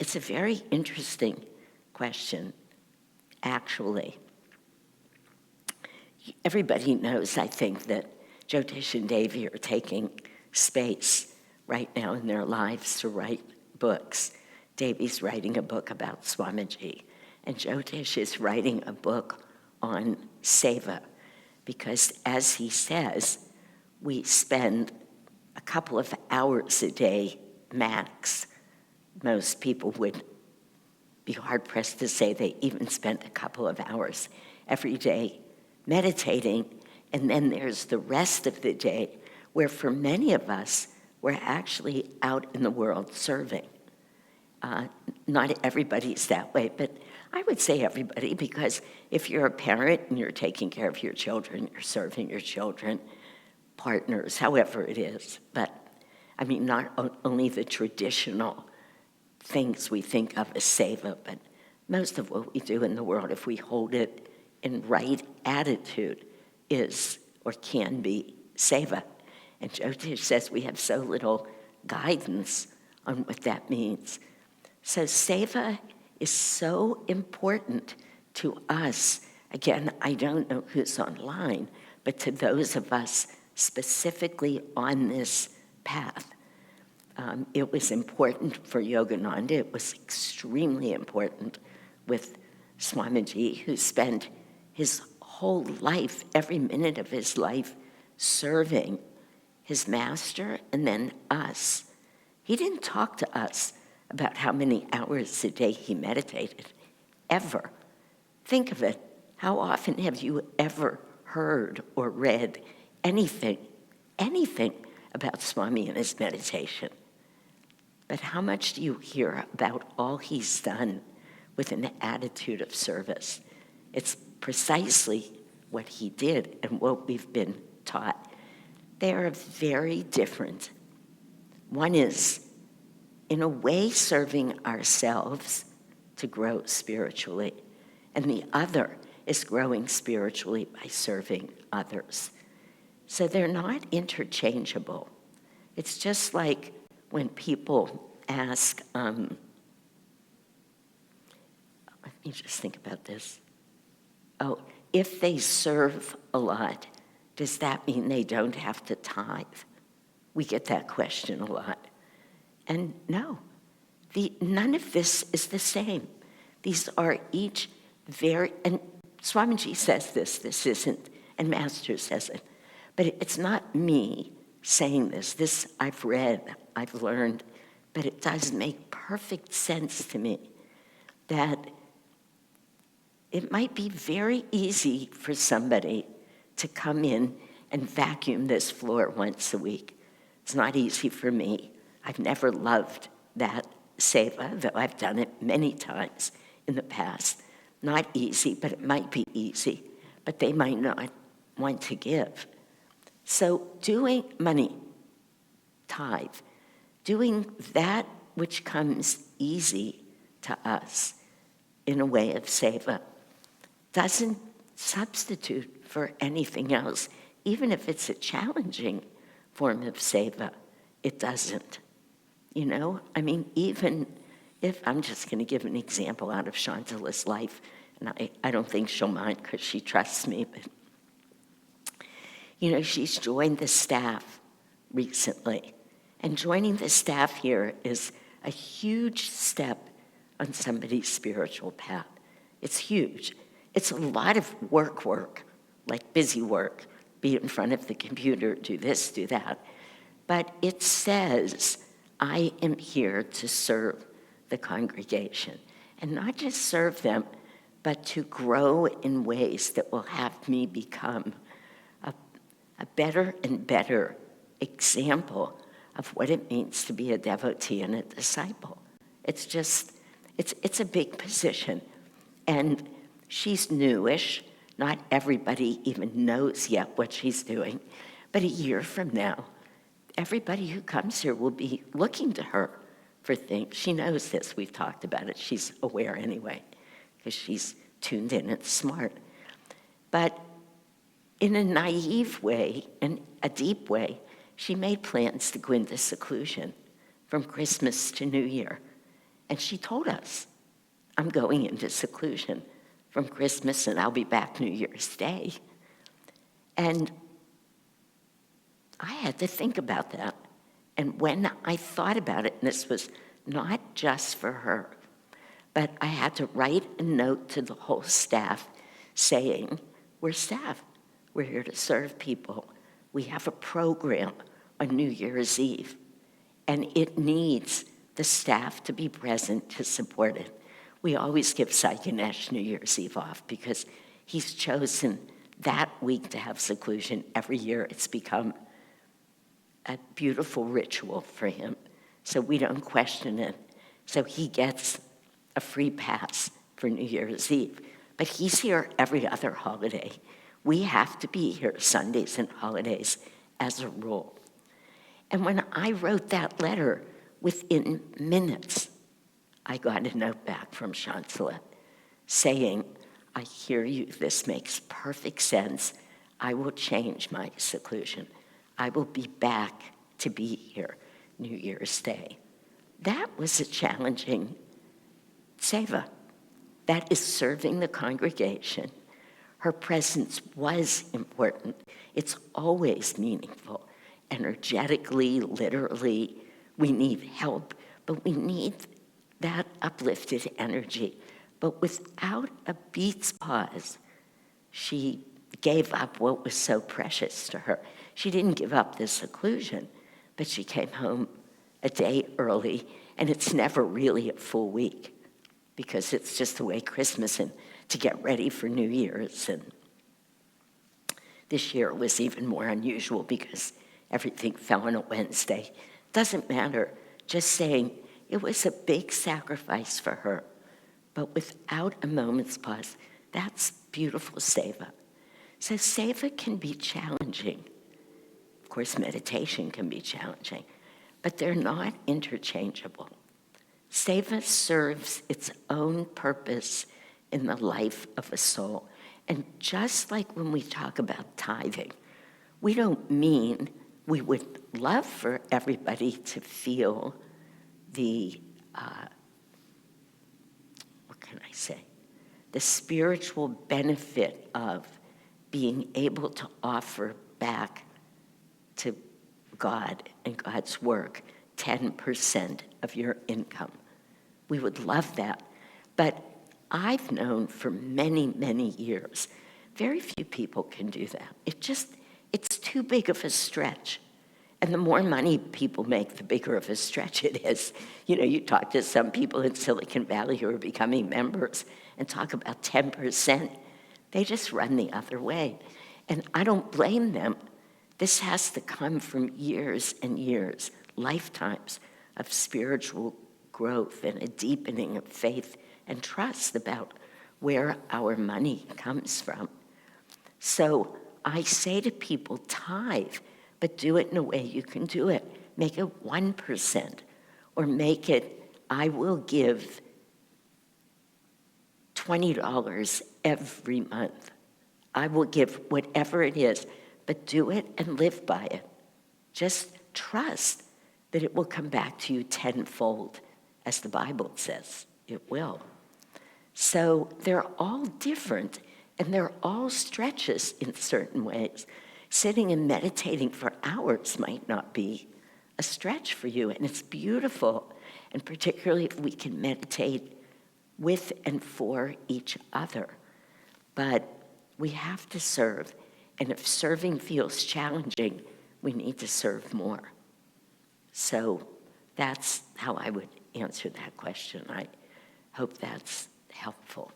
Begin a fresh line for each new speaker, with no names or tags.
it's a very interesting question, actually. Everybody knows, I think, that Jyotish and Devi are taking space right now in their lives to write books. Devi's writing a book about Swamiji, and Jyotish is writing a book on Seva, because as he says, we spend a couple of hours a day max. Most people would be hard-pressed to say they even spent a couple of hours every day meditating, and then there's the rest of the day where for many of us, we're actually out in the world serving. Not everybody's that way, but I would say everybody, because if you're a parent and you're taking care of your children, you're serving your children, partners, however it is. But I mean, not only the traditional things we think of as seva, but most of what we do in the world, if we hold it in right attitude, is or can be seva. And Jyotish says we have so little guidance on what that means. So seva is so important to us. Again, I don't know who's online, but to those of us specifically on this path. It was important for Yogananda. It was extremely important with Swamiji, who spent his whole life, every minute of his life, serving his master and then us. He didn't talk to us about how many hours a day he meditated, ever. Think of it. How often have you ever heard or read anything about Swami and his meditation? But how much do you hear about all he's done with an attitude of service? It's precisely what he did and what we've been taught. They are very different. One is, in a way, serving ourselves to grow spiritually, and the other is growing spiritually by serving others. So they're not interchangeable. It's just like when people ask, let me just think about this. Oh, if they serve a lot, does that mean they don't have to tithe? We get that question a lot. And no, none of this is the same. These are each very, and Swamiji says this isn't, and Master says it, but it's not me saying this. This I've read, I've learned, but it does make perfect sense to me that it might be very easy for somebody to come in and vacuum this floor once a week. It's not easy for me. I've never loved that seva, though I've done it many times in the past. Not easy, but it might be easy, but they might not want to give. So doing money, tithe, doing that which comes easy to us in a way of seva, doesn't substitute for anything else. Even if it's a challenging form of seva, it doesn't. You know, I mean, even if, I'm just going to give an example out of Shantala's life, and I don't think she'll mind because she trusts me, but, you know, she's joined the staff recently. And joining the staff here is a huge step on somebody's spiritual path. It's huge. It's a lot of work, like busy work, be in front of the computer, do this, do that. But it says, I am here to serve the congregation. And not just serve them, but to grow in ways that will have me become a better and better example of what it means to be a devotee and a disciple. It's just, it's a big position. And she's newish. Not everybody even knows yet what she's doing. But a year from now, everybody who comes here will be looking to her for things. She knows this. We've talked about it. She's aware anyway, because she's tuned in and smart. But in a naive way, in a deep way, she made plans to go into seclusion from Christmas to New Year And she told us, I'm going into seclusion from Christmas and I'll be back New Year's Day. And I had to think about that. And when I thought about it, and this was not just for her, but I had to write a note to the whole staff saying, we're staff. We're here to serve people. We have a program on New Year's Eve, and it needs the staff to be present to support it. We always give Sai Ganesh New Year's Eve off because he's chosen that week to have seclusion every year. It's become a beautiful ritual for him, so we don't question it. So he gets a free pass for New Year's Eve. But he's here every other holiday. We have to be here Sundays and holidays as a rule. And when I wrote that letter, within minutes, I got a note back from Chancellor saying, I hear you, this makes perfect sense. I will change my seclusion. I will be back to be here New Year's Day. That was a challenging Seva. That is serving the congregation. Her presence was important. It's always meaningful. Energetically, literally, we need help, but we need that uplifted energy. But without a beat's pause, she gave up what was so precious to her. She didn't give up the seclusion, but she came home a day early, and it's never really a full week because it's just the way Christmas and to get ready for New Year's. And this year was even more unusual because everything fell on a Wednesday. Doesn't matter, just saying it was a big sacrifice for her, but without a moment's pause. That's beautiful Seva. So Seva can be challenging. Of course, meditation can be challenging, but they're not interchangeable. Seva serves its own purpose in the life of a soul. And just like when we talk about tithing, we don't mean we would love for everybody to feel the, the spiritual benefit of being able to offer back to God and God's work 10% of your income. We would love that. But I've known for many, many years, very few people can do that. It's too big of a stretch. And the more money people make, the bigger of a stretch it is. You know, you talk to some people in Silicon Valley who are becoming members and talk about 10%. They just run the other way. And I don't blame them. This has to come from years and years, lifetimes of spiritual growth and a deepening of faith and trust about where our money comes from. So I say to people, tithe, but do it in a way you can do it. Make it 1%, or make it, I will give $20 every month. I will give whatever it is, but do it and live by it. Just trust that it will come back to you tenfold, as the Bible says it will. So they're all different, and they're all stretches in certain ways. Sitting and meditating for hours might not be a stretch for you, and it's beautiful, and particularly if we can meditate with and for each other. But we have to serve, and if serving feels challenging, we need to serve more. So that's how I would answer that question. I hope that's helpful.